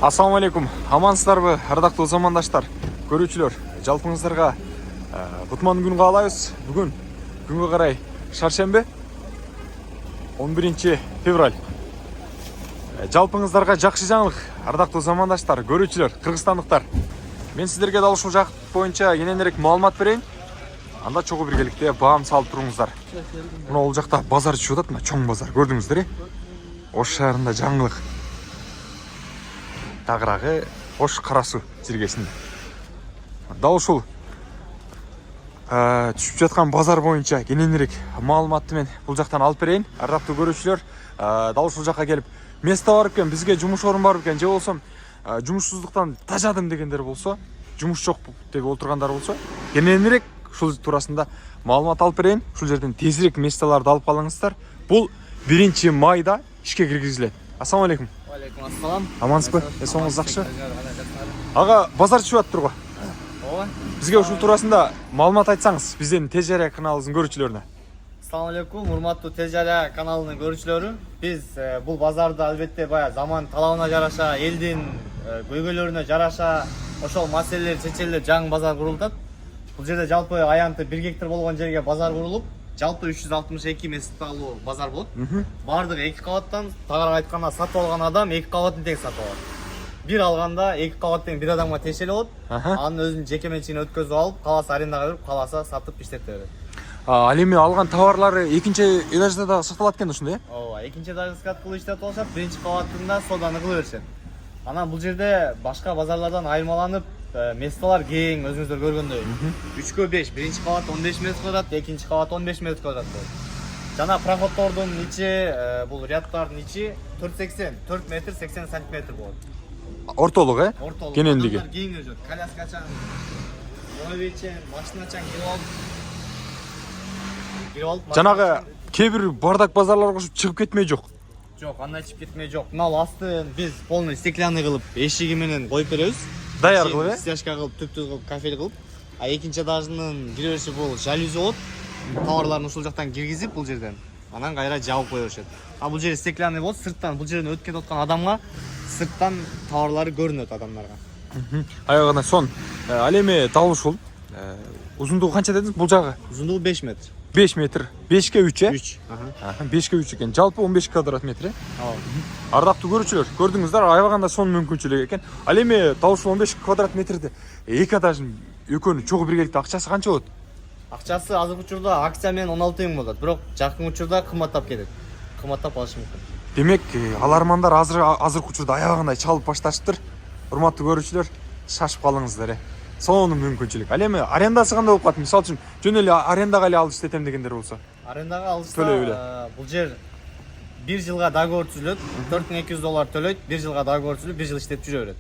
Ассаламу алейкум. Амансыздарбы, ардактуу замандаштар, көрүүчүлөр. Жалпыңыздарга кутман күн каалайбыз. Бүгүн күнгө карай шаршембе 11 февраль. Жалпыңыздарга жакшы жаңылык, ардактуу замандаштар, көрүүчүлөр, кыргызстандыктар. Мен сиздерге дал ушул жакт боюнча кененирээк маалымат берейин. Анда чогуу биргеликте баам салып туруңуздар. Мына ол жакта базар чыгып атат, мына чоң базар. Көрдүңүздөр, Ош шаарында жаңылык. Тагырагы Ош Кара Суу жергесинде. Дал ушул түшүп жаткан базар боюнча кененирээк маалыматты мен бул жактан алып берейин. Ардактуу көрүүчүлөр, дал ушул жакка келип место бар экен, бизге жумуш орун бар экен, же болсо жумушсуздуктан тажадым дегендер болсо, жумуш жок деп отургандар болсо, кененирээк ушул туурасында маалымат алып берейин. Ушул жерден тезирээк местолорду алып калыңыздар. Бул 1 майда ишке киргизилет. Ассаламу алейкум. Алейкум ассалам. Амансызбы? Эсоңуз жакшы? Ага, базар чыгып атыптыр го. Ооба. Бизге ушул туурасында маалымат айтсаңыз, биздин Тез Жарыя каналыбыздын көрүүчүлөрүнө. Ассаламу алейкум, урматтуу Тез Жарыя каналынын көрүүчүлөрү. Биз бул базарды албетте бая заман талабына жараша, элдин көйгөйлөрүнө жараша ошол маселелер чечилип жаңы базар курултат. Бул жерде жалпы аянты 1 гектар болгон жерге базар курулуп, жалпы 362 местталуу базар болот. Бардыгы 2 кабаттан, тагыраак айтканда сатып алган адам 2 кабатын тең сатып алат. Бир алганда 2 кабат тең бир адамга тиешелүү болот. Анын өзүнүн жеке менчигине өткөзүп алып, каласа арендага берип, каласа сатып иштете берет. Ал эми алган товарлары экинчи этажда да сатылат экен ушундай, Ооба, экинчи этажда склад кылып иштетип алышат, биринчи кабатында соданы кыла беришет. Анан бул жерде башка базарлардан айырмаланып, местолар кең, өзүңүздөр көргөндөй. 3/5, биринчи кабат 15 метр квадрат, экинчи кабат 15 метр квадрат болот. Жана проходтордун ичи, бул ряддардын ичи 4 метр 80 сантиметр болот. Ортолук, Ортолук. кенендиги. Адамдар кең жүрөт. Коляскачан, моевичен, машиначан кирип алып. Жанагы кээ бир бардак базарларга ушуп чыгып кетмей жок. Жок, андай чыгып кетмей жок. Мына астын биз полный стеклянный кылып, эшиги менен коюп беребиз. Даяр кылып, Стяжка кылып, түптүү кылып, кафель кылып. А экинчи этажынын киребериши бул жалюзи болот. Товарларын ушул жактан киргизип, бул жерден анан кайра жабып кое беришет. А бул жер стеклянный болот, сырттан бул жерден өтүп кетип аткан адамга сырттан товарлары көрүнөт адамдарга. Аягына сон. Ал эми дал ушул узундугу канча дедиңиз? Бул жагы Узундугу 5 метр. 5 метр. 5ке 3, 3. 5ке 3 экен. Жалпы 15 квадрат метр. Ардактуу көрүүчүлөр, көрдүңүздөр, аябаганда сонун мүмкүнчүлүк экен. Ал эми дал ушул 15 квадрат метрде эки этаждын экөөнү чогуу биргеликте акчасы канча болот? Акчасы азыркы учурда акция менен 16 000 болот, бирок жакын учурда кымбаттап кетет. Кымбаттап алышы мүмкүн. Демек, алармандар азыркы учурда аябагандай чалып башташыптыр. Урматтуу көрүүчүлөр, шашып калыңыздар. Сонун мүмкүнчүлүк. Ал эми арендасы кандай болуп калат? Мисалы үчүн, жөн эле арендага эле алып иштетем дегендер болсо. Арендага алышса, Төлөй эле. бул жер 1 жылга договор түзүлөт, $4200 төлөйт, 1 жылга договор түзүлүп, 1 жыл иштеп жүрө берет.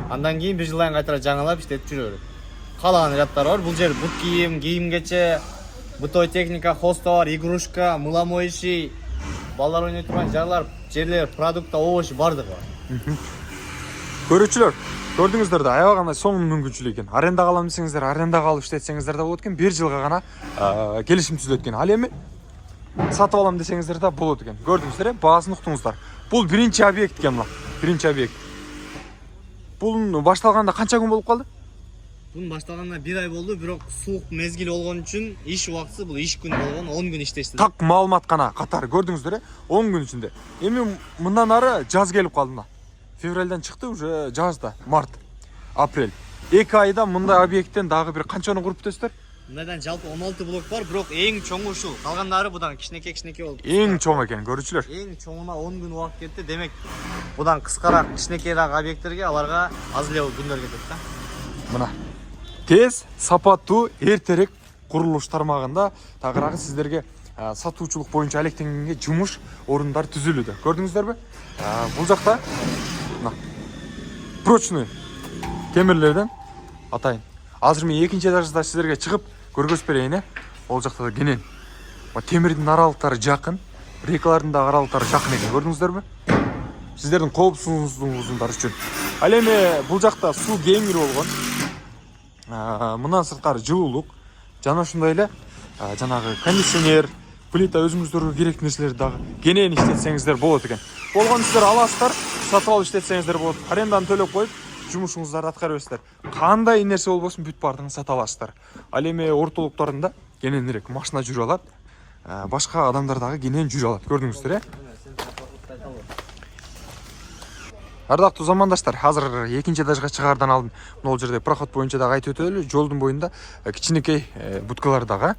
Андан кийин 1 жылдан кайтара жаңылап иштетип жүрө берет. Каалаган ряддар бар. Бул жер бут кийим, кийимгече, бытовой техника, хозтовар, игрушка, мыломоющий, балдар ойной турган жерлер, продукта, овощ бардыгы бар. Көрүүчүлөр, көрдүңүздөр да аябагандай сонун мүмкүнчүлүк экен. Арендага алам десеңиздер, арендага алып иштетсеңиздер да болот экен. 1 жылга гана келишим түзүлөт экен. Ал эми сатып алам десеңиздер да болот экен. Көрдүңүздөр, баасын уктуңуздар. Бул биринчи объект экен мына. Биринчи объект. Бул башталганда канча күн болуп калды? Бунун башталганына 1 ай болду, бирок суук мезгил болгон үчүн иш убактысы бул иш күн болгон, 10 күн иштешти. Так маалымат гана катары көрдүңүздөр, 10 күн ичинде. Эми мындан ары жаз келип калды мына. Февралдан чыкты, уже жазда, март, апрель. 2 айда мындай объекттен дагы бир канчаны куруп бүтөсүздөр? Мындан жалпы 16 блок бар, бирок эң чоңу ушул. Калгандары будан кичинекей болуп. Эң чоң экен, көрүүчүлөр. Эң чоңуна 10 күн убакыт кетти. Демек, будан кыскараак, кичинекейраак объекттерге аларга аз эле күндөр кетет да. Мына тез, сапаттуу, эртерээк курулуш тармагында тагыраагы сиздерге сатуучулук боюнча алектенгенге жумуш орундары түзүлүүдө. Көрдүңүздөрбү? Бул жакта мына прочный темирлерден атайын. Азыр мен экинчи этажда сиздерге чыгып көргөзүп берейин. Ол жакта да кенен. Темирдин аралыктары жакын, рейкалардын да аралыктары жакын экен. Көрдүңүздөрбү? Сиздердин коопсуздугуңуздар үчүн. Ал эми бул жакта суу кеңири болгон. Мындан сырткары жылуулук жана ошондой эле жанагы кондиционер, плита өзүңүздөргө керектүү нерселерди дагы кенен иштетсеңиздер болот экен. Болгону сиздер аласыздар, сатып алып иштетсеңиздер болот. Аренданы төлөп коюп, жумушуңуздарды аткара бересиздер. Кандай нерсе болбосун бүт баардыгын сата аласыздар. Ал эми ортолуктарында кененирээк машина жүрүп алат. Башка адамдар дагы кенен жүрүп алат. Көрдүңүздөр, Ардактуу замандаштар, азыр 2-этажга чыгаардан алдын могул жерде проход боюнча дагы айтып өтөлү. Жолдун боюнда кичинекей будкалар дагы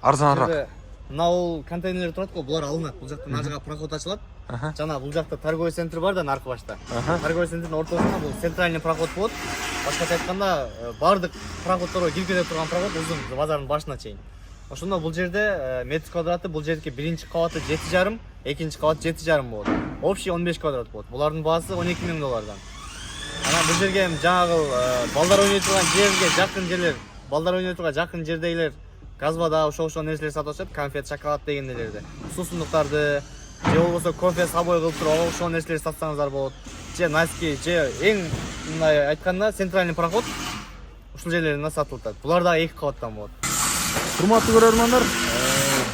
арзаныраак. Мынау контейнерлер турат го, булар алынат. Бул жакта нажыга проход ачылат. Жана бул жакта торговый центр бар да, наркы башта. Торговый центрдин ортосунда бул центральный проход болот. Башкача айтканда, бардык проходторго кирип кете турган проход узун, базардын башына чейин. Ошондо бул жерде метр квадраты, бул жердики биринчи кабаты 7,5, экинчи кабат 7,5 болот. Общий 15 квадрат болот. Булардын баасы 12 000 доллардан. Анан бул жерге жаңагы балдар ойной турган жерге жакын жерлер, балдар ойной турган жакын жердегилер газбада ошол нерселер сатып атышат, конфет, шоколад дегендейлерди. Суусундуктарды, же болбосо кофе сабой кылып туруп ошол нерселерди сатсаңыздар болот. Же носки, же эң мындай айтканда центральный проход ушул жерлерден сатылып атат. Булар дагы 2 кабаттан болот. Урматтуу көрөрмандар,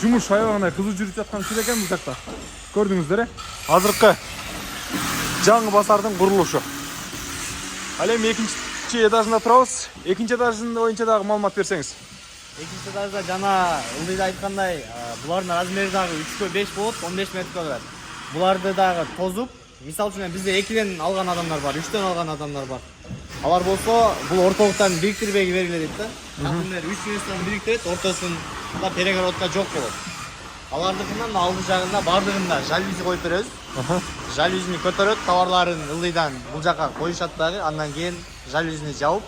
жумуш аябагына кызуу жүрүп жаткан учур экен бул жакта. Көрдүңүздөр, азыркы жаңы базардын курулушу. Ал эми 2-чи этажында турабыз. 2-чи этаждын боюнча дагы маалымат берсеңиз. 2-чи этажда жана ылдыйда айткандай, булардын размери дагы 3/5 болот, 15 метр квадрат. Буларды дагы тозуп, мисалы үчүн бизде 2ден алган адамдар бар, 3ден алган адамдар бар. Алар болсо, бул ортолуктан бириктирбеги бергиле дейт да. Например, 3 местен бириктирет, ортосунда перегородка жок болот. Алардыкынан алды жагында бардыгында жалюзи коюп беребиз. Жалюзини көтөрөт, товарларын ылдыйдан бул жака коюшат дагы, андан кийин жалюзини жабып,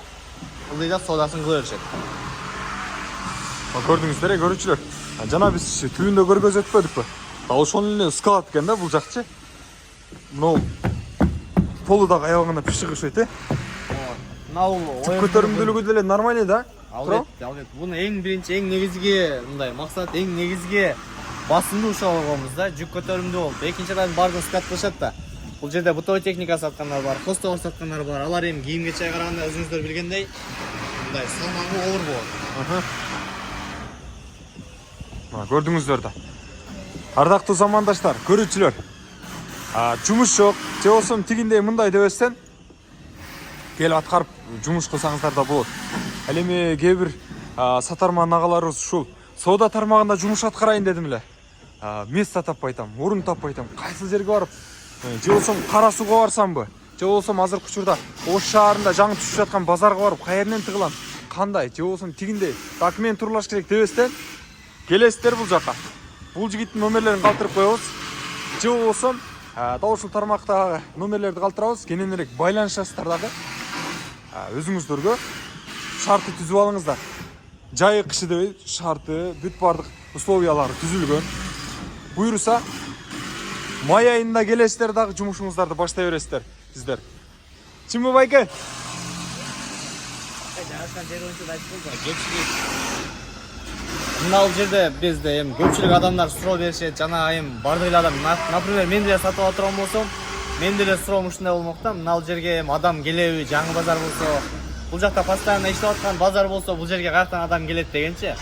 ылдыйда соодасын кыла беришет. Көрдүңүздөр, көрүүчүлөр. Жана биз түбүндө көргөзүп өтпөдүкпү? Ошонун эле скалат экен да бул жакчы. Мынау полу дагы аябагында пишиги окшойт, көтөрүмдүүлүгү деле нормальный да. Албетте. Буну эң биринчи, эң негизги мындай максат, эң негизги басымды ушалгонбуз да, жүк көтөрүмдүү болуп. Экинчиден бардыгын скат кылышат да. Бул жерде бытовой техника саткандар бар, хостовар саткандар бар. Алар эми кийимге караганда өзүңүздөр билгендей, мындай салмагы оор болот. Көрдүңүздөр да. Ардактуу замандаштар, көрүүчүлөр. Жумуш жок, же болсо тигиндей мындай дебестен келип аткарып жумуш кылсаңыздар да болот. Ал эми кээ бир сатарман агаларыбыз ушул соода тармагында жумуш аткарайын дедим эле. Место таппай атам, орун таппай атам. Кайсы жерге барып, же болсо Кара Сууга барсамбы, же болсо азыркы учурда Ош шаарында жаңы түшүп жаткан базарга барып каерден тыгылам, кандай, же болсо тигиндей документ турлаш керек дебестен келесиздер бул жака. Бул жигиттин номерлерин калтырып коебуз. Же болсо дал ушул тармактагы номерлерди калтырабыз, кененирээк байланышасыздар дагы. Өзүңүздөргө шартты түзүп алыңыздар. Жайы кышы деп шарты, бүт бардык условиялары түзүлгөн. Буйруса май айында келесиздер дагы жумушуңуздарды баштай бересиздер сиздер. Чынбы байке? Мына бул жерде бизде эми көпчүлүк адамдар суроо беришет, жана эми бардык эле адам, например, мен деле сатып ала турган болсом, мен деле суроом ушундай болмок да. Мына бул жерге эми адам келеби, жаңы базар болсо, бул жакта постоянно иштеп аткан базар болсо, бул жерге каяктан адам келет дегенчи.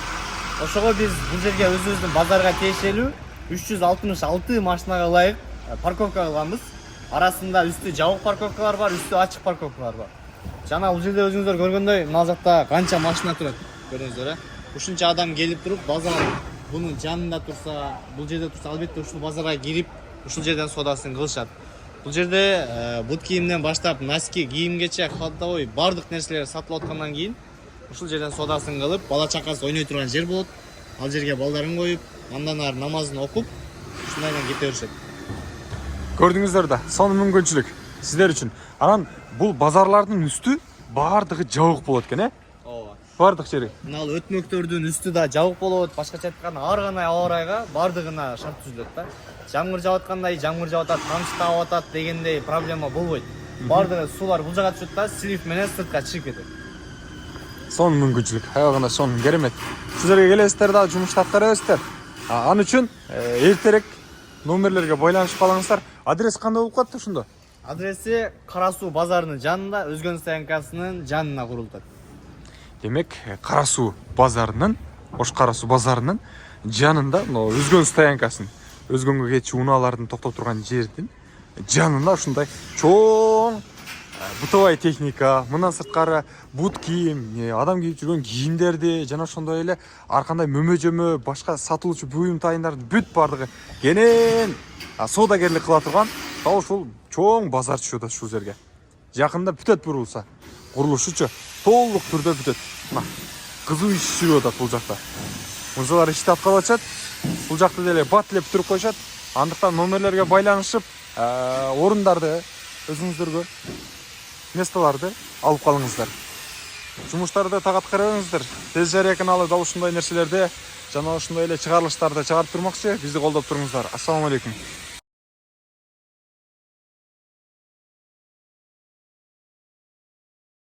Ошого биз бул жерге өзүбүздүн базарга тиешелүү 366 машинага ылайык парковка кылганбыз. Арасында үстү жабык парковкалар бар, үстү ачык парковкалар бар. Жана бул жерде өзүңүздөр көргөндөй, мына жакта канча машина турат, көрдүңүздөр, Ушунча адам келип туруп, базар бунун жанында турса, бул жерде турса, албетте ушул базарга кирип, ушул жерден соодасын кылышат. Бул жерде бут кийимден баштап, носки, кийимгече, ходовой бардык нерселер сатылып аткандан кийин, ушул жерден соодасын кылып, бала чакасы ойной турган жер болот. Ал жерге балдарын коюп, андан ары намазын окуп, ушундайдан кете беришет. Көрдүңүздөр да, сонун мүмкүнчүлүк сиздер үчүн. Анан бул базарлардын үстү бардыгы жабык болот экен, Ооба. Бардык жери. Мына өтмөктөрдүн үстү да жабык болот. Башкача айтканда, ар кандай аба ырайга бардыгына шарт түзүлөт да. Жамгыр жаап аткандай, жамгыр жаап атат, тамчы таап атат дегендей проблема болбойт. Бардыгы суулар бул жака түшөт да, слив менен сыртка чыгып кетет. Сонун мүмкүнчүлүк, аябагында сонун керемет. Сиздерге келесиздер да жумушты аткара бересиздер. Ал үчүн эртерээк номерлерге байланышып калыңыздар. Адрес кандай болуп калат ошондо? Адреси Кара Суу базарынын жанында, Өзгөн стоянкасынын жанына курултат. Демек, Кара Суу базарынын, Ош Кара Суу базарынын жанында мына өзгөн стоянкасын өзгөнгө кетчү унаалардын токтоп турган жердин жанында ушундай чоң бытовая техника, мындан сырткары бут кийим, адам кийип жүргөн кийимдерди жана ошондой эле ар кандай мөмө-жөмө башка сатылуучу буюм тайындардын бүт бардыгы кенен соодагерлик кыла турган дал ушул чоң базар түшөт ушул жерге. Жакында бүтөт бурулса. Курулушучу толук түрдө бүтөт. Мына кызуу иш жүрүп атат бул жакта. Мырзалар иштеп калышат. Бул жакта деле бат эле бүтүрүп коюшат. Андыктан номерлерге байланышып, орундарды өзүңүздөргө местоларды алып калыңыздар. Жумуштарды так аткарыңыздар. Тез жарыя каналы дал ушундай нерселерди жана ушундай эле чыгарылыштарды чыгарып турмакчы. Бизди колдоп туруңуздар. Ассаламу алейкум.